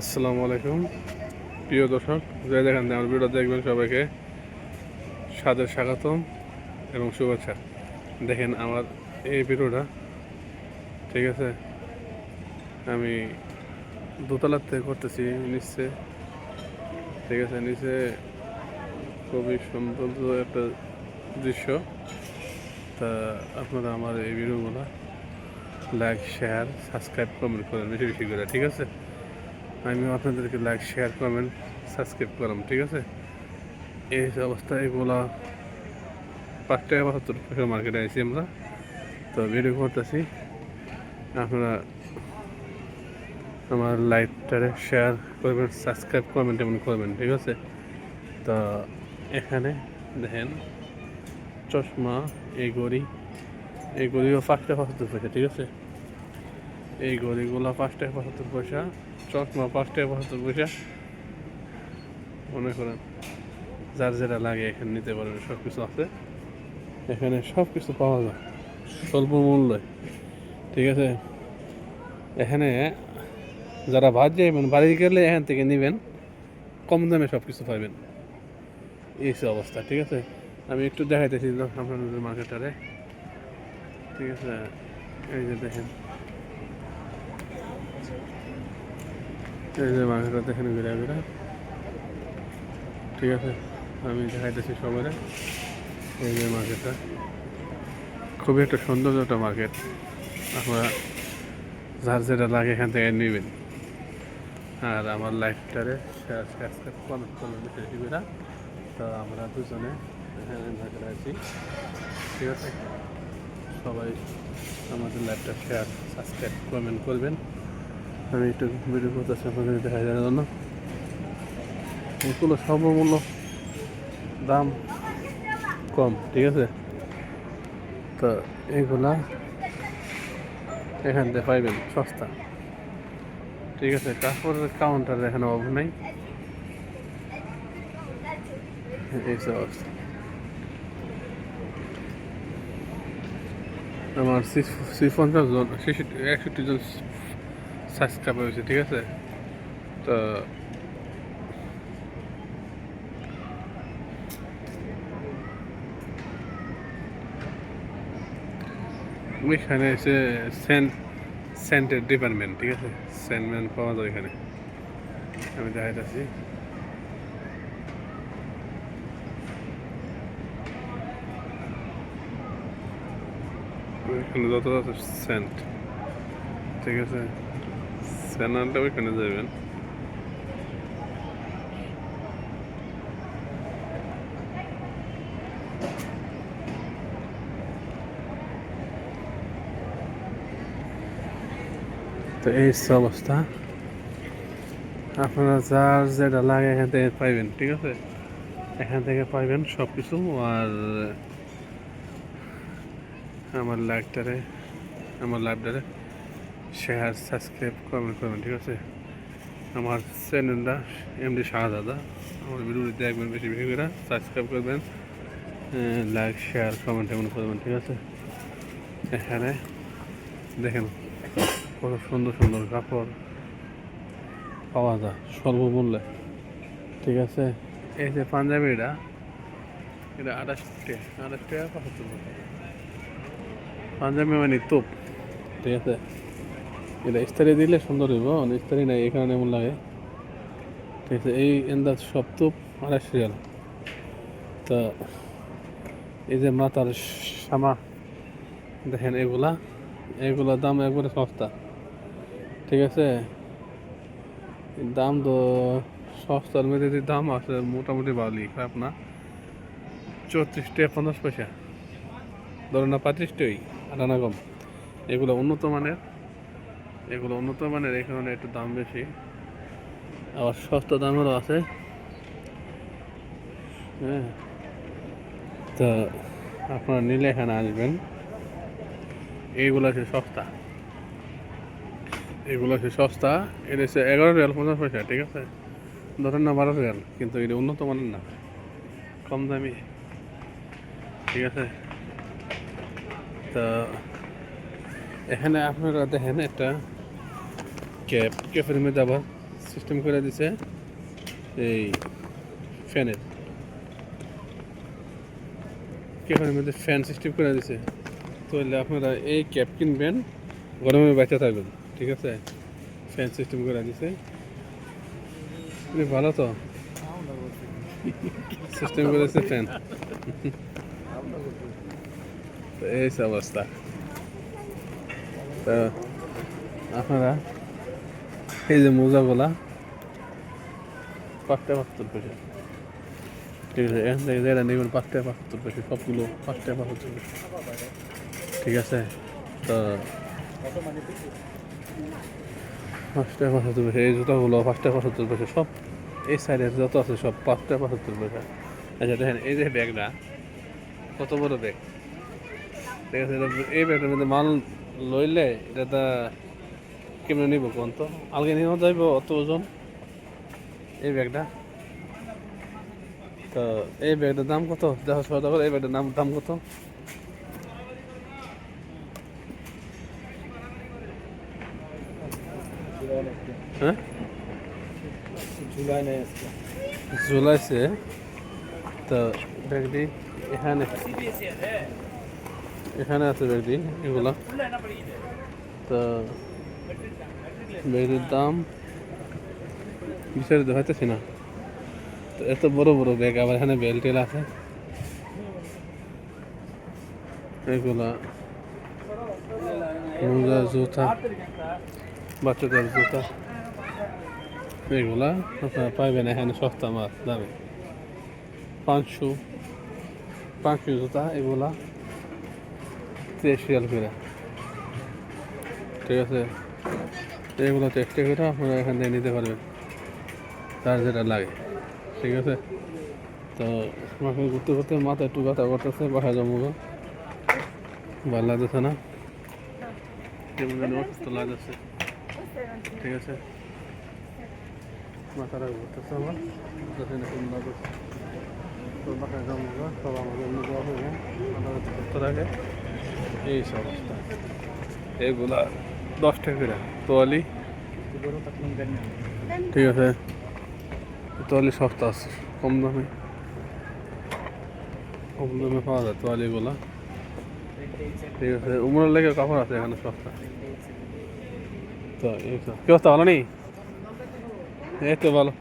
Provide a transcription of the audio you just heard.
আসসালামু আলাইকুম প্রিয় দর্শক, যে যেখান থেকে আমার ভিডিও দেখবেন সবাইকে সাদর স্বাগতম এবং শুভেচ্ছা। দেখেন আমার এই ভিডিওটা, ঠিক আছে, আমি দোতলার থেকে করতেছি নিচে, ঠিক আছে। নিচে খুবই সুন্দর একটা দৃশ্য। তা আপনারা আমার এই ভিডিওগুলো লাইক, শেয়ার, সাবস্ক্রাইব, কমেন্ট করেন বেশি বেশি করে, ঠিক আছে। আমিও আপনাদেরকে লাইক, শেয়ার, কমেন্ট, সাবস্ক্রাইব করলাম, ঠিক আছে। এই অবস্থা এগুলা 5 টাকা 75 পয়সা মার্কেটে আইছি আমরা। তো ভিডিও করতেছি, আপনারা আমার লাইকটারে শেয়ার করবেন, সাবস্ক্রাইব করবেন, এমন করবেন, ঠিক আছে। তো এখানে দেখেন চশমা, এই ঘড়িও 5 টাকা 75 পয়সা, ঠিক আছে। এই ঘড়িগুলো 5 টাকা 75 পয়সা, চশমা 5 টাকা 75 পয়সা। মনে করেন যার যেটা লাগে এখানে নিতে পারবেন, সব কিছু আছে এখানে, সব কিছু পাওয়া যায় স্বল্প মূল্যে, ঠিক আছে। এখানে যারা ভাত যাইবেন বাড়ি গেলে এখান থেকে নেবেন, কম দামে সব কিছু পাবেন। এই অবস্থা, ঠিক আছে। আমি একটু দেখাইতেছি আপনাদের মার্কেটারে, ঠিক আছে। এই যে দেখেন, এই যে মার্কেটটা দেখেন ঘুরে ঘুরে, ঠিক আছে। আমি দেখাইতেছি সবাই। এই যে মার্কেটটা খুবই একটা সুন্দর একটা মার্কেট, আপনারা যার যেটা লাগে এখান থেকে নেবেন। আর আমার লাইফটারে শেয়ার সাবস্ক্রাইব কমেন্ট করবেন বেশি করে। তো আমরা দুজনে এখানে মার্কেটে আছি, ঠিক আছে। সবাই আমাদের লাইভটা শেয়ার সাবস্ক্রাইব কমেন্ট করবেন। আমি একটু ভিডিও করতেছি আপনাদের দেখা যাওয়ার জন্য। এগুলো সর্বমূল্য দাম কম, ঠিক আছে। তো এইগুলা এখান থেকে পাইবেন সস্তা, ঠিক আছে। কাপড়ের কাউন্টার এখানে অভাব নেই, এই অবস্থা। আমার 50 জন 61 জন সাবস্ক্রাইব হয়েছে, ঠিক আছে। তো ওইখানে এসে সেন্টের ডিপার্টমেন্ট, ঠিক আছে। সেন্টম্যান পাওয়া যায় এখানে, আমি দেখাইতেছি। ওইখানে যত আছে সেন্ট, ঠিক আছে। সেন্টটা ওইখানে যাবেন। তো এই অবস্থা, আপনারা যার যেটা লাগে এখান থেকে পাইবেন, ঠিক আছে। এখান থেকে পাইবেন সব কিছু। আর আমার লাইভটারে শেয়ার সাবস্ক্রাইব কমেন্ট করবেন, ঠিক আছে। আমার চ্যানেলটা এমডি শাহজাদা, আমার ভিডিওটি দেখবেন বেশি বেশি করে, সাবস্ক্রাইব করবেন, লাইক শেয়ার কমেন্ট এমন করবেন, ঠিক আছে। এখানে দেখেন কত সুন্দর সুন্দর কাপড় পাওয়া যায় স্বল্প মূল্যে, ঠিক আছে। এই যে পাঞ্জাবিটা, এটা 28 টাকা 75 টাকা। পাঞ্জাবি মানে তোপ, ঠিক আছে। এটা ইস্তারি দিলে সুন্দর হইব, ইস্তারি নাই এই কারণে এমন লাগে, ঠিক আছে। এই এন্দাজ সব তোপ 28 রিয়াল। তো এই যে মাথার সামা দেখেন, এগুলা দাম একবারে সস্তা, ঠিক আছে। দাম তো সস্তার মধ্যে দাম আছে মোটামুটি ভালোই, খারাপ না। 34 টাকা 50 পয়সা, ধরুন না 35টাই, আটানা কম। এগুলো উন্নত মানের, এই কারণে একটু দাম বেশি। আবার সস্তা দামেরও আছে, হ্যাঁ। তো আপনারা নিলে এখানে আসবেন। এইগুলো আছে সস্তা, এটা হচ্ছে 11 রিয়াল 50 পয়সা, ঠিক আছে। ধরেন না 12 রিয়াল, কিন্তু এটা উন্নত মানের না, কম দামি, ঠিক আছে। তো এখানে আপনারা দেখেন একটা ক্যাফের মধ্যে আবার সিস্টেম করে দিছে এই ফ্যানের ক্যাবের মধ্যে ফ্যান সিস্টেম করে দিছে। তো আপনারা এই ক্যাব কিনবেন, গরমে বাঁচা থাকবেন, ঠিক আছে। ফ্যান সিস্টেম করে দিছে, ভালো তো সিস্টেম করেছে ফ্যান। তো এই অবস্থা। তো আপনারা এই যে মোজাগুলা 5 টাকা 75 পয়সা, ঠিক আছে। এখান থেকে যেটা নেবেন 5 টাকা 75 পয়সা, সবগুলো 5 টাকা 75 পয়সা, ঠিক আছে। তো 5 টাকা 75 পয়সা এই জুতাগুলো, 5 টাকা 75 পয়সা সব। এই সাইডের যত আছে সব 5 টাকা 75 পয়সা। আচ্ছা দেখেন এই যে ব্যাগটা কত বড় ব্যাগ, ঠিক আছে। এই ব্যাগটার মধ্যে মাল লইলে এটা কেমন নিব কোন তো, আলগে নিয়েও যাইব অত ওজন এই ব্যাগটা। তো এই ব্যাগটার দাম কত দেখো সদাগর, এই ব্যাগটার দাম কত? হ্যাঁ ঝুলাইছে। তো ব্যাগটি এখানে এখানে আছে ব্যাগটি, এগুলা। তো ব্যাগটির দাম বিচারে দেখাইতেছি না। তো এত বড় বড় ব্যাগ, আবার এখানে বেল্টেল আছে, এগুলা মোজা জুতা বাচ্চাদের জুতা, এগুলা আপনারা পাইবেন এখানে সস্তা মাল দামে। 500 জুতা এগুলা 30 রিয়াল করে, ঠিক আছে। এগুলো 30 টাকা করে আপনারা এখান থেকে নিতে পারবেন, তার যেটা লাগে, ঠিক আছে। তো আমাকে ঘুরতে ঘুরতে মাথায় একটু ব্যথা করতেছে, বাসায় জমবো, ভালো লাগতেছে না, কেমন যেন অসুস্থ লাগতেছে, ঠিক আছে। মাথাটা ঘুরতেছে আমার, কেমন লাগতেছে। তো বাসায় জমবো, সব আমাদের এমনি দেওয়া হবে, মাথা ঘুরতে থাকে, এই সব অবস্থা। এগুলা 10 টাকা করে তোয়ালি, ঠিক আছে। তোয়ালি সস্তা আছে, কম দামে পাওয়া যায় তোয়ালিগুলা, ঠিক আছে। উমরের লেগে কাপড় আছে এখানে সস্তা। তো এই তো কি অবস্থা, ভালো নেই? এই তো ভালো।